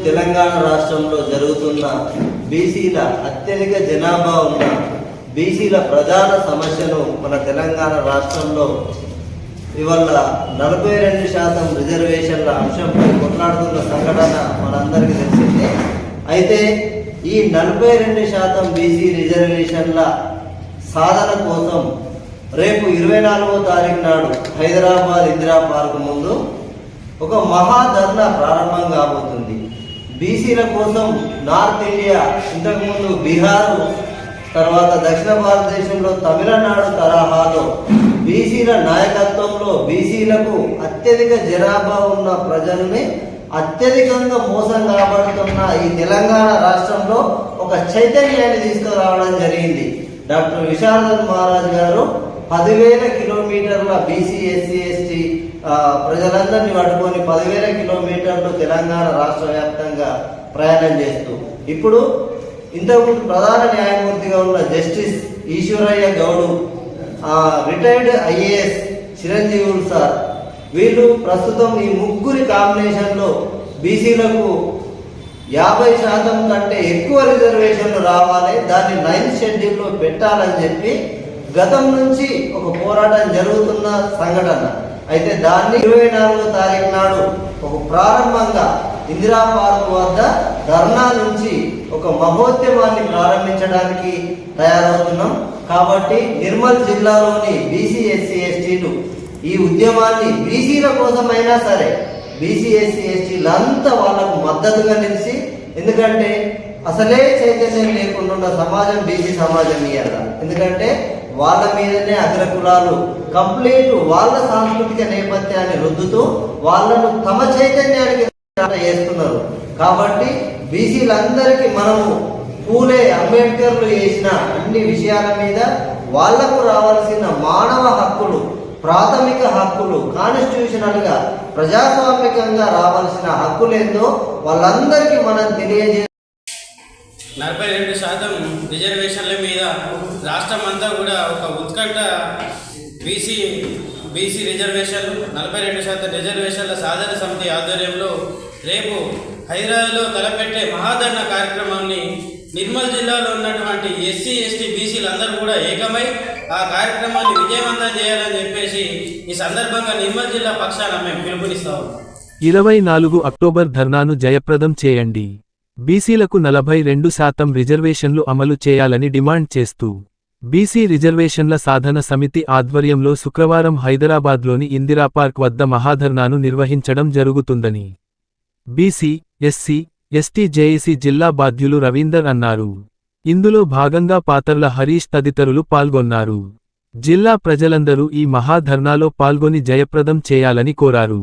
తెలంగాణ రాష్ట్రంలో జరుగుతున్న బీసీల అత్యధిక జనాభా ఉన్న బీసీల ప్రధాన సమస్యను మన తెలంగాణ రాష్ట్రంలో ఇవాళ 42% రిజర్వేషన్ల అంశంపై కొట్లాడుతున్న సంఘటన మనందరికీ తెలిసిందే. అయితే ఈ 42% బీసీ రిజర్వేషన్ల సాధన కోసం రేపు 24వ తారీఖు నాడు హైదరాబాద్ ఇందిరా పార్క్ ముందు ఒక మహాధర్నా ప్రారంభం కాబోతుంది. బీసీల కోసం నార్త్ ఇండియా, ఇంతకుముందు బీహారు, తర్వాత దక్షిణ భారతదేశంలో తమిళనాడు తరహాలో బీసీల నాయకత్వంలో బీసీలకు అత్యధిక జనాభా ఉన్న ప్రజల్ని అత్యధికంగా మోసం కాబడుతున్న ఈ తెలంగాణ రాష్ట్రంలో ఒక చైతన్యాన్ని తీసుకురావడం జరిగింది. డాక్టర్ విశారదన్ మహారాజ్ గారు 10,000 కిలోమీటర్ల బీసీ ఎస్సీ ఎస్టీ ప్రజలందరినీ పట్టుకొని 10,000 కిలోమీటర్లు తెలంగాణ రాష్ట్ర వ్యాప్తంగా ప్రయాణం చేస్తూ ఇప్పుడు ఇంతకుముందు ప్రధాన న్యాయమూర్తిగా ఉన్న జస్టిస్ ఈశ్వరయ్య గౌడు, రిటైర్డ్ ఐఏఎస్ చిరంజీవులు సార్, వీళ్ళు ప్రస్తుతం ఈ ముగ్గురి కాంబినేషన్లో బీసీలకు 50% కంటే ఎక్కువ రిజర్వేషన్లు రావాలి, దాన్ని 9th షెడ్యూల్లో పెట్టాలని చెప్పి గతం నుంచి ఒక పోరాటం జరుగుతున్న సంఘటన. అయితే దాన్ని 24వ తారీఖు నాడు ఒక ప్రారంభంగా ఇందిరా పార్క్ వద్ద ధర్నా నుంచి ఒక మహోద్యమాన్ని ప్రారంభించడానికి తయారవుతున్నాం. కాబట్టి నిర్మల్ జిల్లాలోని బీసీ ఎస్సీ ఎస్టీలు ఈ ఉద్యమాన్ని బీసీల కోసమైనా సరే బీసీ ఎస్సీ ఎస్టీలంతా వాళ్ళకు మద్దతుగా నిలిచి, ఎందుకంటే అసలే చైతన్యం లేకుండా ఉన్న సమాజం బీసీ సమాజం ఇయ్యాల. ఎందుకంటే వాళ్ళ మీదనే అగ్రకులాలు కంప్లీట్ వాళ్ళ సాంస్కృతిక నేపథ్యాన్ని రుద్దుతూ వాళ్ళను తమ చైతన్యానికి చేస్తున్నారు. కాబట్టి బీసీలందరికీ మనము పూలే అంబేద్కర్లు చేసిన అన్ని విషయాల మీద వాళ్లకు రావాల్సిన మానవ హక్కులు, ప్రాథమిక హక్కులు, కాన్స్టిట్యూషనల్ గా ప్రజాస్వామికంగా రావాల్సిన హక్కులేందో వాళ్ళందరికీ మనం తెలియజే 42% రిజర్వేషన్ల మీద రాష్ట్రం అంతా కూడా ఒక ఉత్కంఠ బీసీ రిజర్వేషన్లు 42% రిజర్వేషన్ల సాధన సమితి ఆధ్వర్యంలో రేపు హైదరాబాద్లో తలపెట్టే మహాధర్నా కార్యక్రమాన్ని నిర్మల్ జిల్లాలో ఉన్నటువంటి ఎస్సీ ఎస్టీ బీసీలందరూ కూడా ఏకమై ఆ కార్యక్రమాన్ని విజయవంతం చేయాలని చెప్పేసి ఈ సందర్భంగా నిర్మల్ జిల్లా పక్షాన మేము పిలుపునిస్తాము. 24 అక్టోబర్ ధర్నాను జయప్రదం చేయండి. బీసీలకు 42% రిజర్వేషన్లు అమలు చేయాలని డిమాండ్ చేస్తూ బీసీ రిజర్వేషన్ల సాధన సమితి ఆధ్వర్యంలో శుక్రవారం హైదరాబాద్లోని ఇందిరా పార్క్ వద్ద మహాధర్నాను నిర్వహించడం జరుగుతుందని బీసీ ఎస్సీ ఎస్టీ జేఏసీ జిల్లా బాధ్యులు రవీందర్ అన్నారు. ఇందులో భాగంగా పాతర్ల హరీష్ తదితరులు పాల్గొన్నారు. జిల్లా ప్రజలందరూ ఈ మహాధర్నాలో పాల్గొని జయప్రదం చేయాలని కోరారు.